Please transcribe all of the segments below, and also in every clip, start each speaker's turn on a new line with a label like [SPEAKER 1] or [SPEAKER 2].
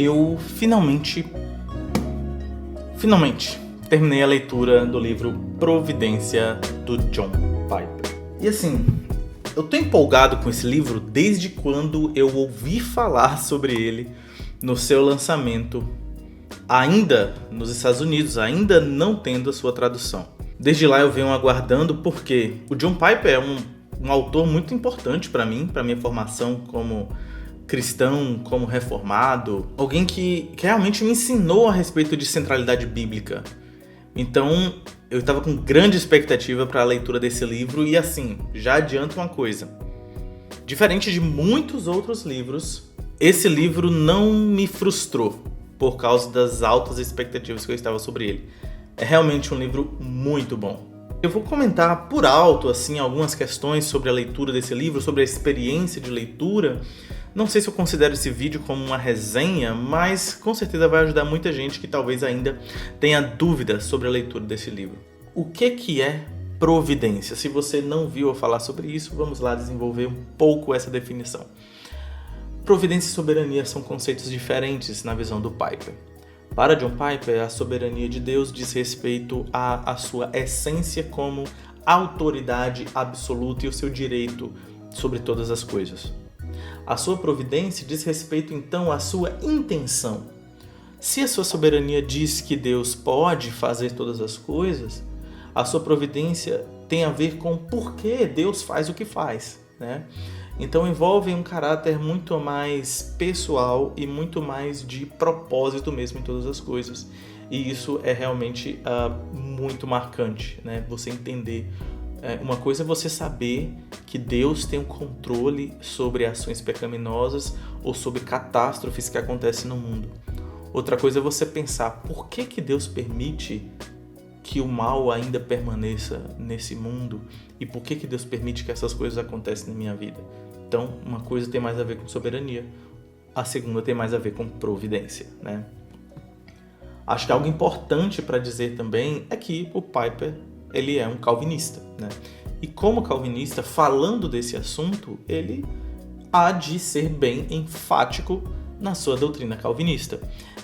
[SPEAKER 1] eu finalmente terminei a leitura do livro Providência, do John Piper. E assim, eu tô empolgado com esse livro desde quando eu ouvi falar sobre ele no seu lançamento, ainda nos Estados Unidos, ainda não tendo a sua tradução. Desde lá eu venho aguardando porque o John Piper é um autor muito importante para mim, para minha formação como cristão, como reformado, alguém que realmente me ensinou a respeito de centralidade bíblica. Então eu estava com grande expectativa para a leitura desse livro e assim, já adianto uma coisa. Diferente de muitos outros livros, esse livro não me frustrou por causa das altas expectativas que eu estava sobre ele. É realmente um livro muito bom. Eu vou comentar por alto assim algumas questões sobre a leitura desse livro, sobre a experiência de leitura. Não sei se eu considero esse vídeo como uma resenha, mas com certeza vai ajudar muita gente que talvez ainda tenha dúvidas sobre a leitura desse livro. O que é providência? Se você não viu eu falar sobre isso, vamos lá desenvolver um pouco essa definição. Providência e soberania são conceitos diferentes na visão do Piper. Para John Piper, a soberania de Deus diz respeito à sua essência como autoridade absoluta e o seu direito sobre todas as coisas. A sua providência diz respeito então à sua intenção. Se a sua soberania diz que Deus pode fazer todas as coisas, a sua providência tem a ver com por que Deus faz o que faz, né? Então envolve um caráter muito mais pessoal e muito mais de propósito mesmo em todas as coisas. E isso é realmente muito marcante, né? Você entender. Uma coisa é você saber que Deus tem um controle sobre ações pecaminosas ou sobre catástrofes que acontecem no mundo. Outra coisa é você pensar por que Deus permite que o mal ainda permaneça nesse mundo e por que Deus permite que essas coisas aconteçam na minha vida. Então, uma coisa tem mais a ver com soberania, a segunda tem mais a ver com providência, né? Acho que algo importante para dizer também é que o Piper ele é um calvinista, né? E como calvinista, falando desse assunto, ele há de ser bem enfático na sua doutrina calvinista.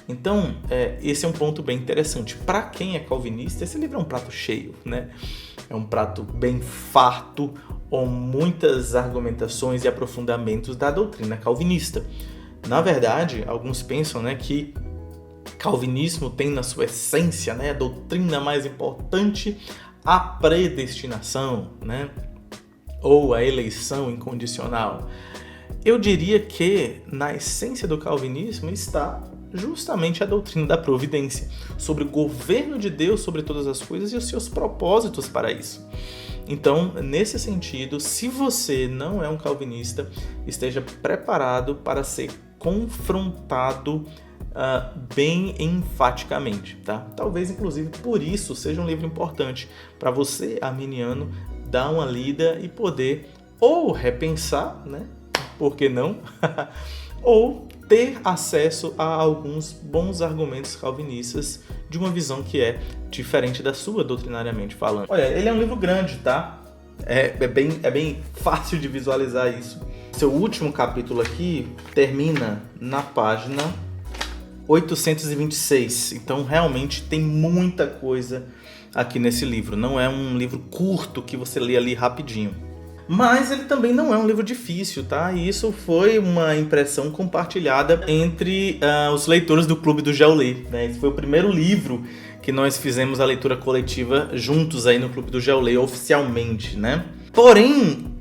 [SPEAKER 1] Então, esse é um ponto bem interessante. Para quem é calvinista, esse livro é um prato cheio, né? É um prato bem farto, com muitas argumentações e aprofundamentos da doutrina calvinista. Na verdade, alguns pensam, né, que calvinismo tem na sua essência, né, a doutrina mais importante, a predestinação, né, ou a eleição incondicional. Eu diria que na essência do calvinismo está justamente a doutrina da providência, sobre o governo de Deus sobre todas as coisas e os seus propósitos para isso. Então, nesse sentido, se você não é um calvinista, esteja preparado para ser confrontado bem enfaticamente, tá? Talvez, inclusive, por isso seja um livro importante para você, arminiano, dar uma lida e poder ou repensar, né? Por que não? Ou ter acesso a alguns bons argumentos calvinistas de uma visão que é diferente da sua, doutrinariamente falando. Olha, ele é um livro grande, tá? É bem fácil de visualizar isso. Seu último capítulo aqui termina na página 826. Então, realmente, tem muita coisa aqui nesse livro. Não é um livro curto que você lê ali rapidinho. Mas ele também não é um livro difícil, tá? E isso foi uma impressão compartilhada entre os leitores do Clube do Geolê, né? Esse foi o primeiro livro que nós fizemos a leitura coletiva juntos aí no Clube do Geolê, oficialmente, né? Porém,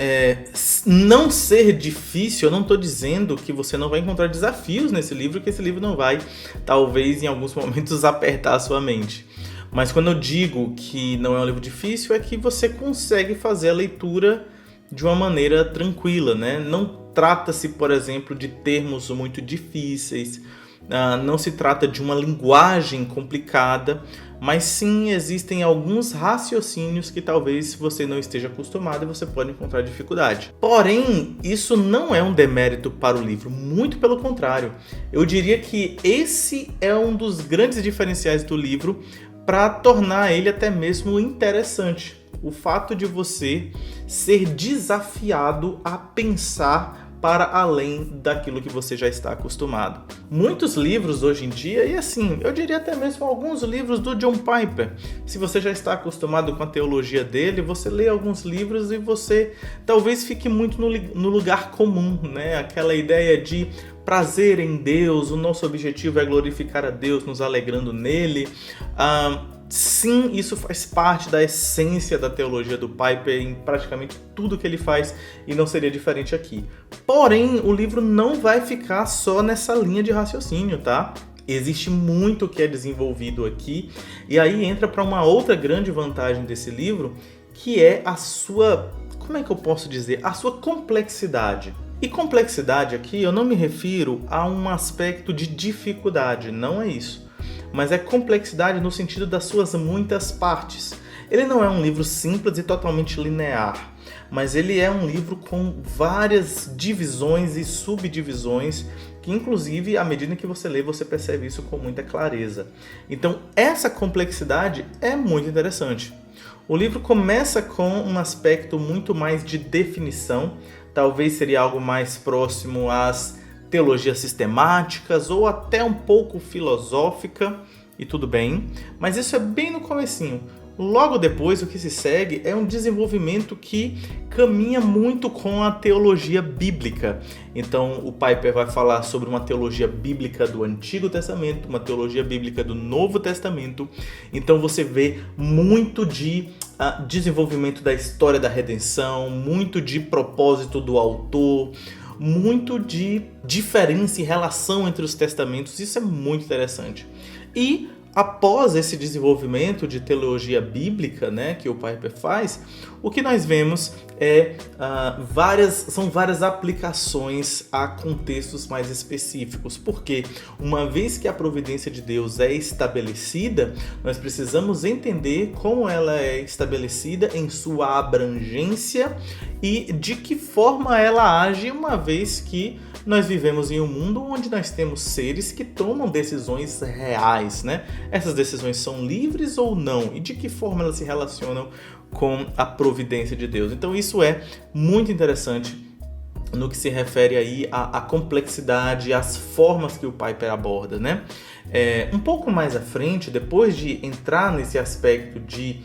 [SPEAKER 1] não ser difícil, eu não estou dizendo que você não vai encontrar desafios nesse livro, que esse livro não vai, talvez, em alguns momentos, apertar a sua mente. Mas quando eu digo que não é um livro difícil, é que você consegue fazer a leitura de uma maneira tranquila, né? Não trata-se, por exemplo, de termos muito difíceis, não se trata de uma linguagem complicada, mas sim existem alguns raciocínios que talvez você não esteja acostumado e você pode encontrar dificuldade. Porém, isso não é um demérito para o livro, muito pelo contrário. Eu diria que esse é um dos grandes diferenciais do livro para tornar ele até mesmo interessante. O fato de você ser desafiado a pensar para além daquilo que você já está acostumado. Muitos livros hoje em dia, e assim, eu diria até mesmo alguns livros do John Piper, se você já está acostumado com a teologia dele, você lê alguns livros e você talvez fique muito no lugar comum, né? Aquela ideia de prazer em Deus, o nosso objetivo é glorificar a Deus, nos alegrando nele. Sim, isso faz parte da essência da teologia do Piper em praticamente tudo que ele faz e não seria diferente aqui. Porém, o livro não vai ficar só nessa linha de raciocínio, tá? Existe muito que é desenvolvido aqui e aí entra para uma outra grande vantagem desse livro, que é a sua, como é que eu posso dizer? A sua complexidade. E complexidade aqui eu não me refiro a um aspecto de dificuldade, não é isso. Mas é complexidade no sentido das suas muitas partes. Ele não é um livro simples e totalmente linear, mas ele é um livro com várias divisões e subdivisões, que inclusive, à medida que você lê, você percebe isso com muita clareza. Então, essa complexidade é muito interessante. O livro começa com um aspecto muito mais de definição, talvez seria algo mais próximo às teologias sistemáticas ou até um pouco filosófica, e tudo bem, mas isso é bem no comecinho. Logo depois, o que se segue é um desenvolvimento que caminha muito com a teologia bíblica. Então, o Piper vai falar sobre uma teologia bíblica do Antigo Testamento, uma teologia bíblica do Novo Testamento. Então, você vê muito de desenvolvimento da história da redenção, muito de propósito do autor, muito de diferença e relação entre os testamentos. Isso é muito interessante. E após esse desenvolvimento de teologia bíblica, né, que o Piper faz, o que nós vemos são várias aplicações a contextos mais específicos. Porque uma vez que a providência de Deus é estabelecida, nós precisamos entender como ela é estabelecida em sua abrangência e de que forma ela age, uma vez que nós vivemos em um mundo onde nós temos seres que tomam decisões reais, né? Essas decisões são livres ou não? E de que forma elas se relacionam com a providência de Deus? Então isso é muito interessante no que se refere aí à complexidade, às formas que o Piper aborda, né? Um pouco mais à frente, depois de entrar nesse aspecto de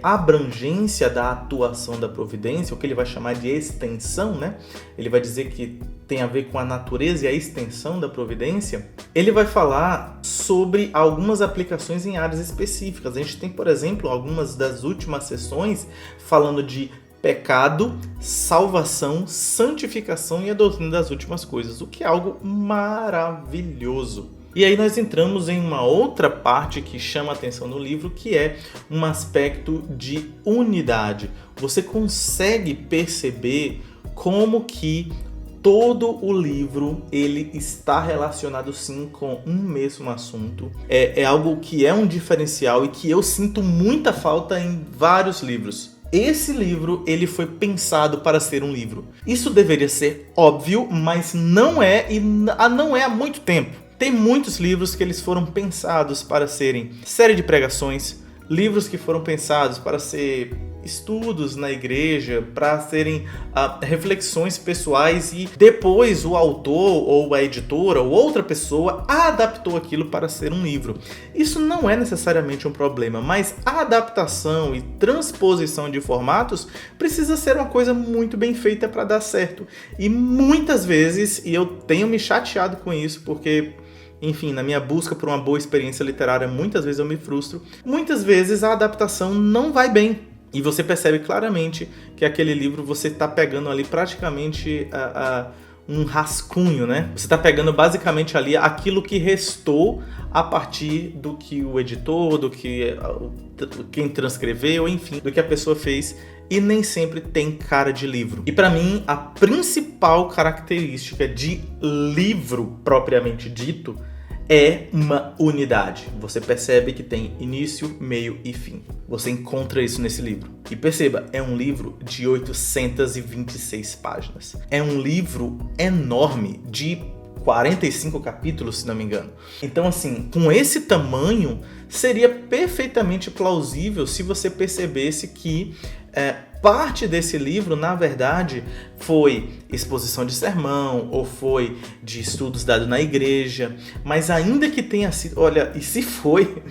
[SPEAKER 1] abrangência da atuação da providência, o que ele vai chamar de extensão, né? Ele vai dizer que tem a ver com a natureza e a extensão da providência. Ele vai falar sobre algumas aplicações em áreas específicas. A gente tem, por exemplo, algumas das últimas sessões falando de pecado, salvação, santificação e a doutrina das últimas coisas, o que é algo maravilhoso. E aí nós entramos em uma outra parte que chama a atenção no livro, que é um aspecto de unidade. Você consegue perceber como que todo o livro ele está relacionado sim com um mesmo assunto. É algo que é um diferencial e que eu sinto muita falta em vários livros. Esse livro ele foi pensado para ser um livro. Isso deveria ser óbvio, mas não é, e não é há muito tempo. Tem muitos livros que eles foram pensados para serem série de pregações, livros que foram pensados para ser estudos na igreja, para serem reflexões pessoais, e depois o autor ou a editora ou outra pessoa adaptou aquilo para ser um livro. Isso não é necessariamente um problema, mas a adaptação e transposição de formatos precisa ser uma coisa muito bem feita para dar certo. E muitas vezes, e eu tenho me chateado com isso, porque enfim, na minha busca por uma boa experiência literária, muitas vezes eu me frustro. Muitas vezes a adaptação não vai bem. E você percebe claramente que aquele livro você está pegando ali praticamente um rascunho, né? Você está pegando basicamente ali aquilo que restou a partir do que o editor, do que quem transcreveu, enfim, do que a pessoa fez, e nem sempre tem cara de livro. E para mim, a principal característica de livro propriamente dito é uma unidade. Você percebe que tem início, meio e fim. Você encontra isso nesse livro. E perceba, é um livro de 826 páginas. É um livro enorme, de 45 capítulos, se não me engano. Então, assim, com esse tamanho, seria perfeitamente plausível se você percebesse que parte desse livro, na verdade, foi exposição de sermão ou foi de estudos dados na igreja, mas ainda que tenha sido, olha, e se foi,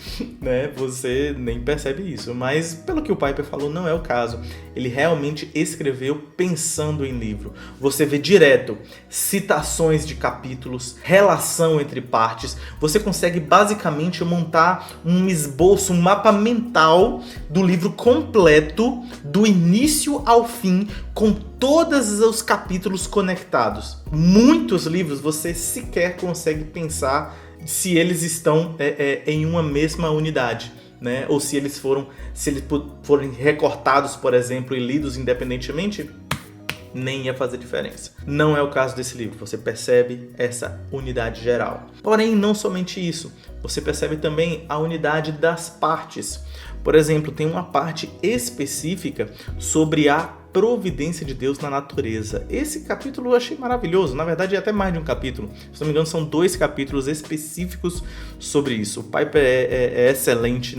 [SPEAKER 1] né, você nem percebe isso, mas pelo que o Piper falou, não é o caso. Ele realmente escreveu pensando em livro. Você vê direto citações de capítulos, relação entre partes, você consegue basicamente montar um esboço, um mapa mental do livro completo, do início ao fim, com todos os capítulos conectados. Muitos livros você sequer consegue pensar se eles estão em uma mesma unidade, né? Ou se eles forem recortados, por exemplo, e lidos independentemente, nem ia fazer diferença. Não é o caso desse livro, você percebe essa unidade geral. Porém, não somente isso, você percebe também a unidade das partes. Por exemplo, tem uma parte específica sobre a providência de Deus na natureza. Esse capítulo eu achei maravilhoso, na verdade é até mais de um capítulo, se não me engano são 2 capítulos específicos sobre isso. O Piper é excelente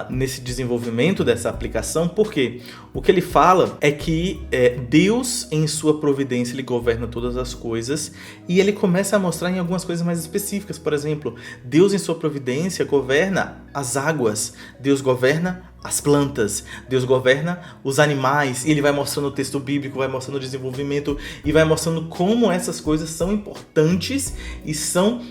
[SPEAKER 1] nesse desenvolvimento dessa aplicação, porque o que ele fala é que Deus em sua providência ele governa todas as coisas, e ele começa a mostrar em algumas coisas mais específicas. Por exemplo, Deus em sua providência governa as águas, Deus governa as plantas, Deus governa os animais, e ele vai mostrando o texto bíblico, vai mostrando o desenvolvimento e vai mostrando como essas coisas são importantes e são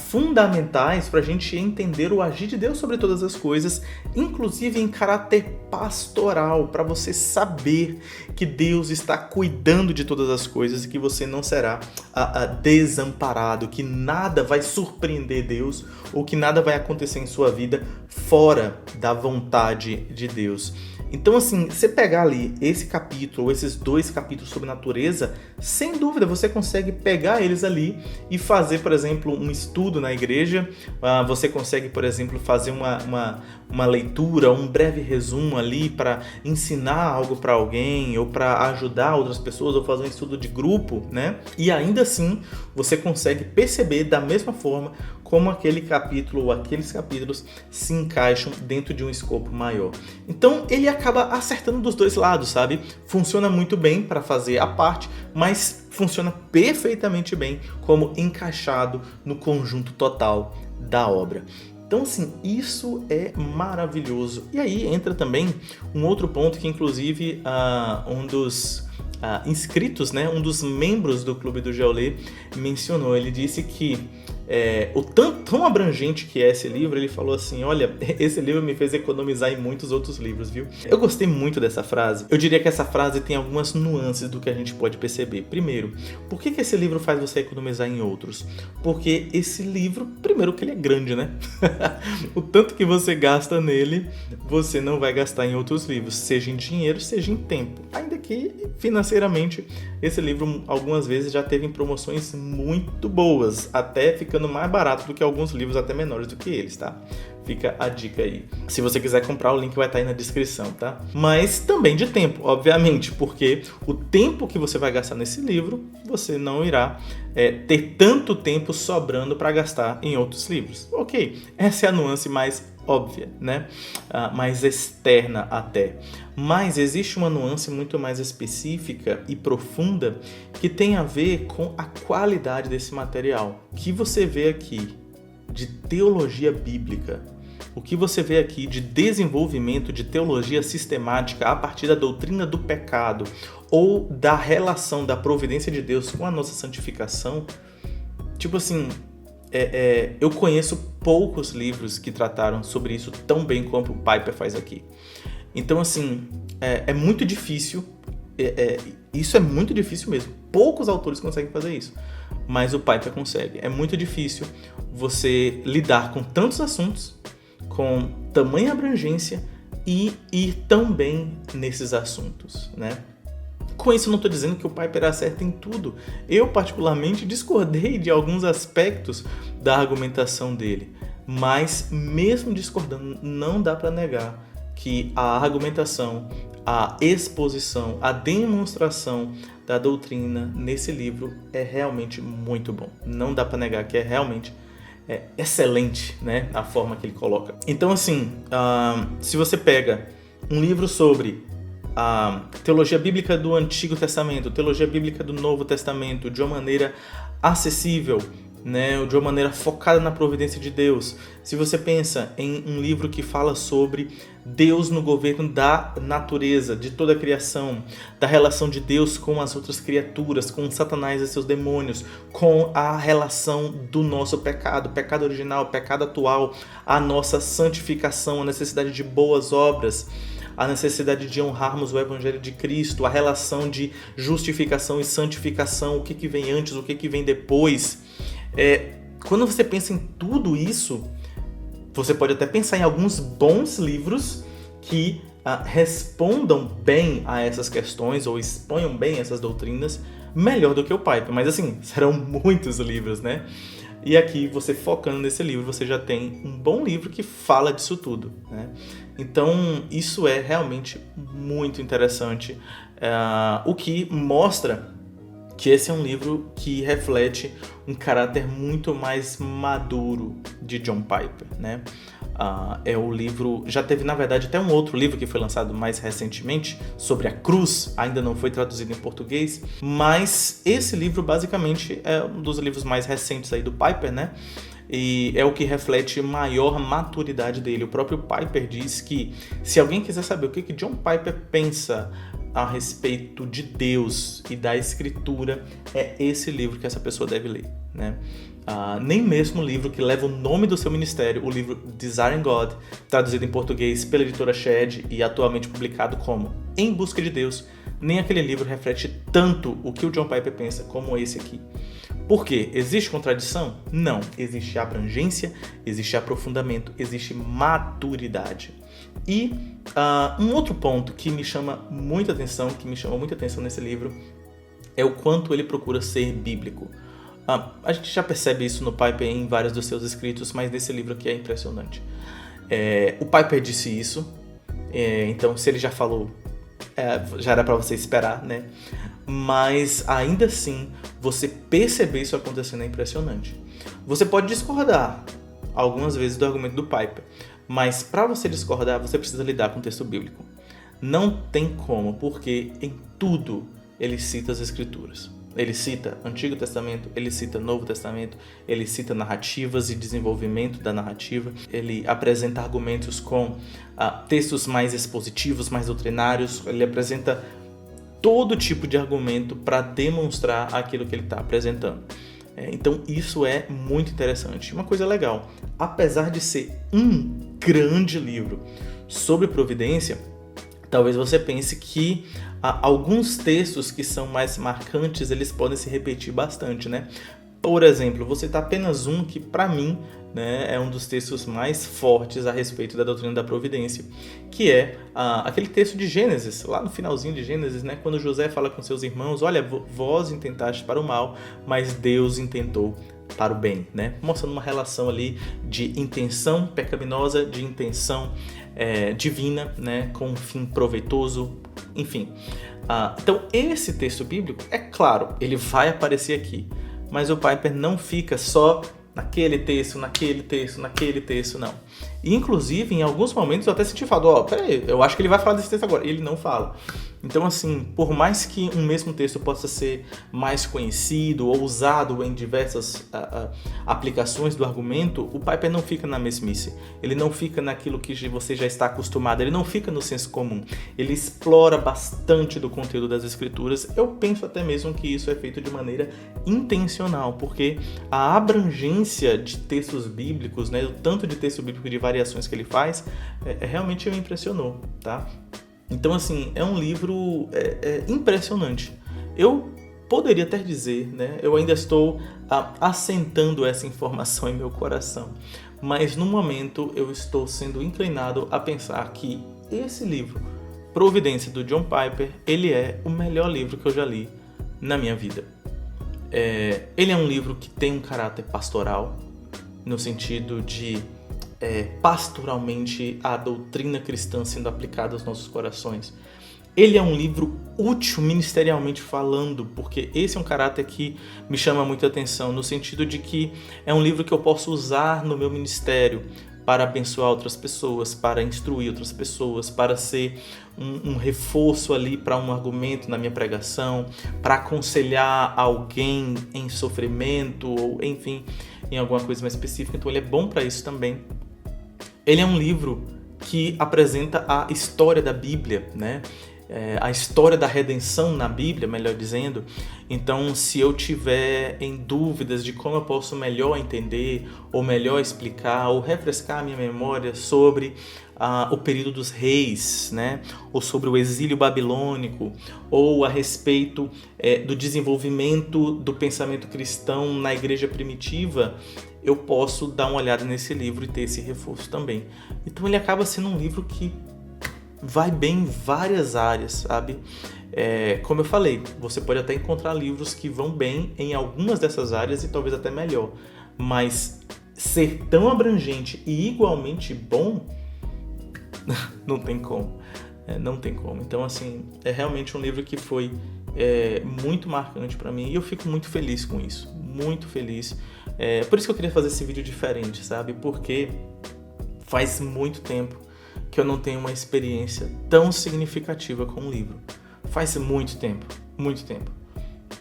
[SPEAKER 1] fundamentais para a gente entender o agir de Deus sobre todas as coisas, inclusive em caráter pastoral, para você saber que Deus está cuidando de todas as coisas e que você não será desamparado, que nada vai surpreender Deus ou que nada vai acontecer em sua vida fora da vontade de Deus. Então, assim, você pegar ali esse capítulo, ou esses 2 capítulos sobre natureza, sem dúvida você consegue pegar eles ali e fazer, por exemplo, um estudo na igreja. Você consegue, por exemplo, fazer uma leitura, um breve resumo ali para ensinar algo para alguém, ou para ajudar outras pessoas, ou fazer um estudo de grupo, né? E ainda assim, você consegue perceber da mesma forma como aquele capítulo ou aqueles capítulos se encaixam dentro de um escopo maior. Então ele acaba acertando dos 2 lados, sabe? Funciona muito bem para fazer a parte, mas funciona perfeitamente bem como encaixado no conjunto total da obra. Então, assim, isso é maravilhoso. E aí entra também um outro ponto que, inclusive, um dos inscritos, né, um dos membros do Clube do Geolê mencionou. Ele disse que o tão abrangente que é esse livro, ele falou assim: olha, esse livro me fez economizar em muitos outros livros, viu? Eu gostei muito dessa frase. Eu diria que essa frase tem algumas nuances do que a gente pode perceber. Primeiro, por que esse livro faz você economizar em outros? Porque esse livro, primeiro que ele é grande, né? O tanto que você gasta nele, você não vai gastar em outros livros, seja em dinheiro, seja em tempo. Ainda que, financeiramente, esse livro algumas vezes já teve em promoções muito boas, até ficando mais barato do que alguns livros até menores do que eles, tá? Fica a dica aí. Se você quiser comprar, o link vai estar aí na descrição, tá? Mas também de tempo, obviamente, porque o tempo que você vai gastar nesse livro, você não irá ter tanto tempo sobrando para gastar em outros livros. Ok, essa é a nuance mais óbvia, né? Mais externa até. Mas existe uma nuance muito mais específica e profunda que tem a ver com a qualidade desse material. O que você vê aqui de teologia bíblica, o que você vê aqui de desenvolvimento de teologia sistemática a partir da doutrina do pecado ou da relação da providência de Deus com a nossa santificação, tipo assim, eu conheço poucos livros que trataram sobre isso tão bem como o Piper faz aqui. Então, assim, é muito difícil, isso é muito difícil mesmo. Poucos autores conseguem fazer isso, mas o Piper consegue. É muito difícil você lidar com tantos assuntos, com tamanha abrangência e ir tão bem nesses assuntos, né? Com isso, eu não estou dizendo que o Piper acerta em tudo. Eu, particularmente, discordei de alguns aspectos da argumentação dele. Mas, mesmo discordando, não dá para negar que a argumentação, a exposição, a demonstração da doutrina nesse livro é realmente muito bom. Não dá para negar que é realmente excelente, né, a forma que ele coloca. Então, assim, se você pega um livro sobre a teologia bíblica do Antigo Testamento, teologia bíblica do Novo Testamento, de uma maneira acessível, né, de uma maneira focada na providência de Deus. Se você pensa em um livro que fala sobre Deus no governo da natureza, de toda a criação, da relação de Deus com as outras criaturas, com Satanás e seus demônios, com a relação do nosso pecado, pecado original, pecado atual, a nossa santificação, a necessidade de boas obras, a necessidade de honrarmos o Evangelho de Cristo, a relação de justificação e santificação, o que vem antes, o que vem depois. Quando você pensa em tudo isso, você pode até pensar em alguns bons livros que respondam bem a essas questões ou exponham bem essas doutrinas melhor do que o Piper. Mas assim, serão muitos livros, né? E aqui, você focando nesse livro, você já tem um bom livro que fala disso tudo, né? Então, isso é realmente muito interessante, o que mostra que esse é um livro que reflete um caráter muito mais maduro de John Piper, né? É o livro... Já teve, na verdade, até um outro livro que foi lançado mais recentemente, sobre a cruz, ainda não foi traduzido em português, mas esse livro, basicamente, é um dos livros mais recentes aí do Piper, né? E é o que reflete maior maturidade dele. O próprio Piper diz que, se alguém quiser saber o que John Piper pensa a respeito de Deus e da Escritura, é esse livro que essa pessoa deve ler, né? Nem mesmo o livro que leva o nome do seu ministério, o livro Desiring God, traduzido em português pela editora Shed e atualmente publicado como Em Busca de Deus, nem aquele livro reflete tanto o que o John Piper pensa como esse aqui. Por quê? Existe contradição? Não. Existe abrangência, existe aprofundamento, existe maturidade. E um outro ponto que me chama muita atenção, nesse livro, é o quanto ele procura ser bíblico. A gente já percebe isso no Piper em vários dos seus escritos, mas nesse livro aqui é impressionante. O Piper disse isso, então se ele já falou, já era para você esperar, né? Mas ainda assim, você perceber isso acontecendo é impressionante. Você pode discordar algumas vezes do argumento do Piper, mas para você discordar, você precisa lidar com o texto bíblico. Não tem como, porque em tudo ele cita as Escrituras. Ele cita Antigo Testamento, ele cita Novo Testamento, ele cita narrativas e desenvolvimento da narrativa, ele apresenta argumentos com textos mais expositivos, mais doutrinários, ele apresenta todo tipo de argumento para demonstrar aquilo que ele está apresentando. Então isso é muito interessante. Uma coisa legal, apesar de ser um grande livro sobre providência, talvez você pense que alguns textos que são mais marcantes, eles podem se repetir bastante, né? Por exemplo, vou citar apenas um que, para mim, né, é um dos textos mais fortes a respeito da doutrina da providência, que é aquele texto de Gênesis, lá no finalzinho de Gênesis, né, quando José fala com seus irmãos, olha, vós intentastes para o mal, mas Deus intentou para o bem, né? Mostrando uma relação ali de intenção pecaminosa, de intenção divina, né, com um fim proveitoso, enfim. Então, esse texto bíblico, é claro, ele vai aparecer aqui, mas o Piper não fica só naquele texto, não. E, inclusive, em alguns momentos eu até senti falado, peraí, eu acho que ele vai falar desse texto agora. Ele não fala. Então, assim, por mais que um mesmo texto possa ser mais conhecido ou usado em diversas aplicações do argumento, o Piper não fica na mesmice. Ele não fica naquilo que você já está acostumado, ele não fica no senso comum. Ele explora bastante do conteúdo das Escrituras. Eu penso até mesmo que isso é feito de maneira intencional, porque a abrangência de textos bíblicos, né, o tanto de texto bíblico de variações que ele faz, realmente me impressionou, tá? Então, assim, é um livro impressionante. Eu poderia até dizer, né, eu ainda estou assentando essa informação em meu coração, mas no momento eu estou sendo inclinado a pensar que esse livro, Providência, do John Piper, ele é o melhor livro que eu já li na minha vida. Ele é um livro que tem um caráter pastoral, no sentido de pastoralmente a doutrina cristã sendo aplicada aos nossos corações. Ele é um livro útil ministerialmente falando, porque esse é um caráter que me chama muita atenção, no sentido de que é um livro que eu posso usar no meu ministério para abençoar outras pessoas, para instruir outras pessoas, para ser um reforço ali para um argumento na minha pregação, para aconselhar alguém em sofrimento ou enfim, em alguma coisa mais específica. Então ele é bom para isso também. Ele é um livro que apresenta a história da Bíblia, né? A história da redenção na Bíblia, melhor dizendo. Então, se eu tiver em dúvidas de como eu posso melhor entender, ou melhor explicar, ou refrescar a minha memória sobre o período dos reis, né? Ou sobre o exílio babilônico, ou a respeito do desenvolvimento do pensamento cristão na igreja primitiva, eu posso dar uma olhada nesse livro e ter esse reforço também. Então ele acaba sendo um livro que vai bem em várias áreas, sabe? Como eu falei, você pode até encontrar livros que vão bem em algumas dessas áreas e talvez até melhor, mas ser tão abrangente e igualmente bom, não tem como. Não tem como. Então, assim, é realmente um livro que foi muito marcante para mim e eu fico muito feliz com isso, muito feliz. Por isso que eu queria fazer esse vídeo diferente, sabe? Porque faz muito tempo que eu não tenho uma experiência tão significativa com um livro. Faz muito tempo.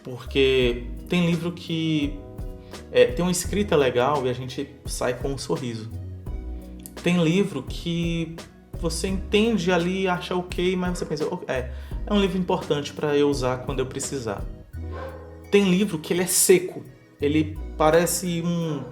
[SPEAKER 1] Porque tem livro que tem uma escrita legal e a gente sai com um sorriso. Tem livro que você entende ali, acha ok, mas você pensa, é um livro importante para eu usar quando eu precisar. Tem livro que ele é seco, ele parece um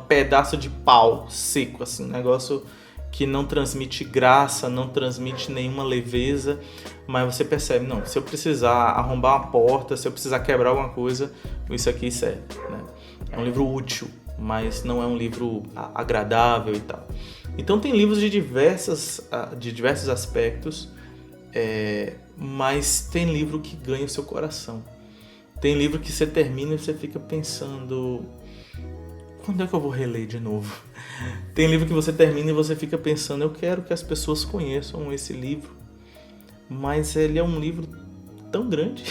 [SPEAKER 1] pedaço de pau seco, assim, um negócio que não transmite graça, não transmite nenhuma leveza, mas você percebe, não, se eu precisar arrombar uma porta, se eu precisar quebrar alguma coisa, isso aqui serve, né? É um livro útil, mas não é um livro agradável e tal. Então tem livros de diversos aspectos, mas tem livro que ganha o seu coração. Tem livro que você termina e você fica pensando, quando é que eu vou reler de novo? Tem livro que você termina e você fica pensando, eu quero que as pessoas conheçam esse livro, mas ele é um livro tão grande,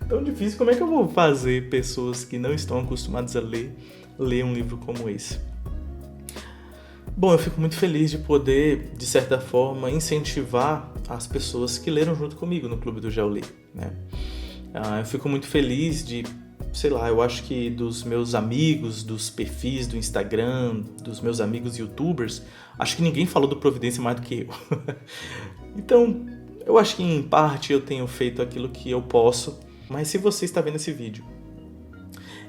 [SPEAKER 1] tão difícil, como é que eu vou fazer pessoas que não estão acostumadas a ler um livro como esse? Bom, eu fico muito feliz de poder, de certa forma, incentivar as pessoas que leram junto comigo no Clube do Geolê, né? Eu fico muito feliz de, eu acho que dos meus amigos, dos perfis do Instagram, dos meus amigos youtubers, acho que ninguém falou do Providência mais do que eu. Então, eu acho que em parte eu tenho feito aquilo que eu posso, mas se você está vendo esse vídeo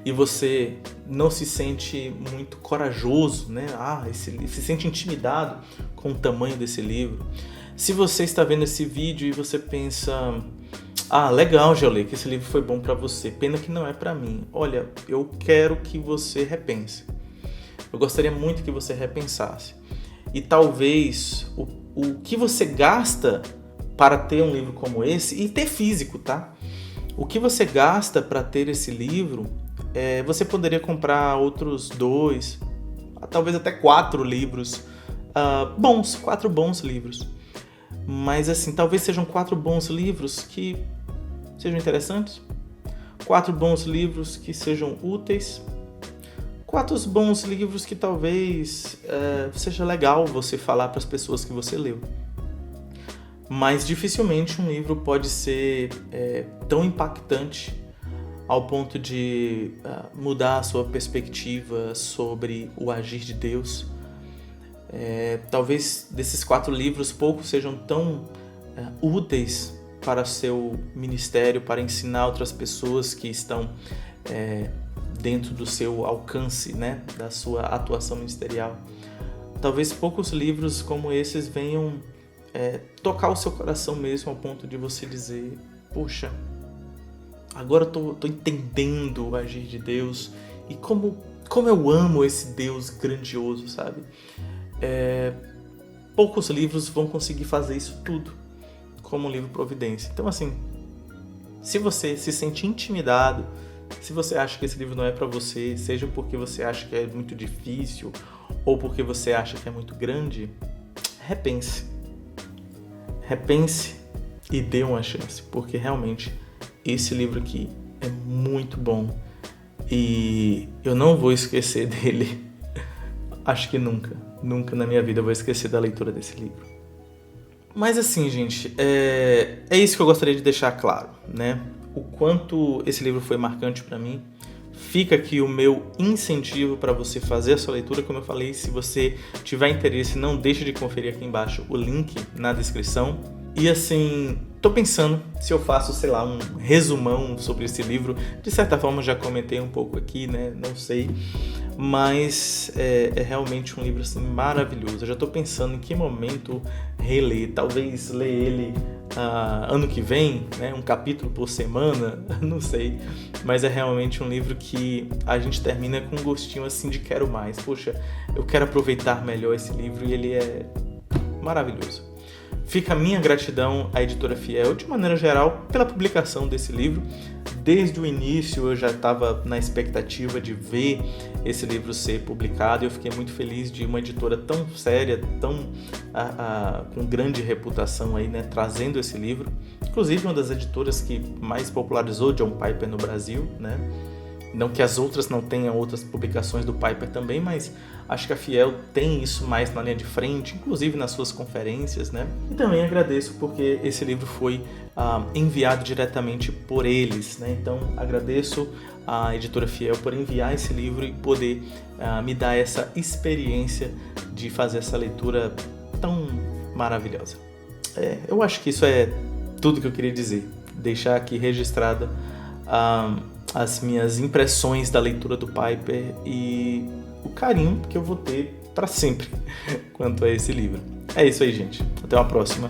[SPEAKER 1] e você não se sente muito corajoso, né? Se sente intimidado com o tamanho desse livro, se você está vendo esse vídeo e você pensa, legal, Geolê, que esse livro foi bom para você, pena que não é para mim. Olha, eu quero que você repense. Eu gostaria muito que você repensasse. E talvez o que você gasta para ter um livro como esse, e ter físico, tá? O que você gasta para ter esse livro, você poderia comprar outros 2, talvez até 4 livros bons, 4 bons livros. Mas assim, talvez sejam 4 bons livros que sejam interessantes, 4 bons livros que sejam úteis, 4 bons livros que talvez seja legal você falar para as pessoas que você leu. Mas dificilmente um livro pode ser tão impactante ao ponto de mudar a sua perspectiva sobre o agir de Deus. Talvez desses 4 livros poucos sejam tão úteis para seu ministério, para ensinar outras pessoas que estão dentro do seu alcance, né, da sua atuação ministerial. Talvez poucos livros como esses venham tocar o seu coração mesmo, ao ponto de você dizer, poxa, agora eu tô entendendo o agir de Deus e como eu amo esse Deus grandioso, sabe? Poucos livros vão conseguir fazer isso tudo, como o livro Providência. Então, assim, se você se sente intimidado, se você acha que esse livro não é para você, seja porque você acha que é muito difícil ou porque você acha que é muito grande, repense e dê uma chance, porque realmente esse livro aqui é muito bom e eu não vou esquecer dele acho que nunca na minha vida eu vou esquecer da leitura desse livro. Mas assim, gente, é isso que eu gostaria de deixar claro, né? O quanto esse livro foi marcante para mim. Fica aqui o meu incentivo para você fazer a sua leitura. Como eu falei, se você tiver interesse, não deixe de conferir aqui embaixo o link na descrição. E assim, tô pensando se eu faço, sei lá, um resumão sobre esse livro. De certa forma, já comentei um pouco aqui, né? Não sei. Mas é realmente um livro assim, maravilhoso. Eu já tô pensando em que momento reler. Talvez ler ele ano que vem, né? Um capítulo por semana, não sei. Mas é realmente um livro que a gente termina com um gostinho assim de quero mais. Poxa, eu quero aproveitar melhor esse livro e ele é maravilhoso. Fica a minha gratidão à Editora Fiel, de maneira geral, pela publicação desse livro. Desde o início eu já estava na expectativa de ver esse livro ser publicado. Eu fiquei muito feliz de uma editora tão séria, tão com grande reputação aí, né, trazendo esse livro. Inclusive uma das editoras que mais popularizou John Piper no Brasil, né? Não que as outras não tenham outras publicações do Piper também, mas acho que a Fiel tem isso mais na linha de frente, inclusive nas suas conferências, né? E também agradeço porque esse livro foi enviado diretamente por eles, né? Então agradeço à Editora Fiel por enviar esse livro e poder me dar essa experiência de fazer essa leitura tão maravilhosa. Eu acho que isso é tudo que eu queria dizer. Deixar aqui registrada as minhas impressões da leitura do Piper e o carinho que eu vou ter para sempre quanto a esse livro. É isso aí, gente. Até uma próxima.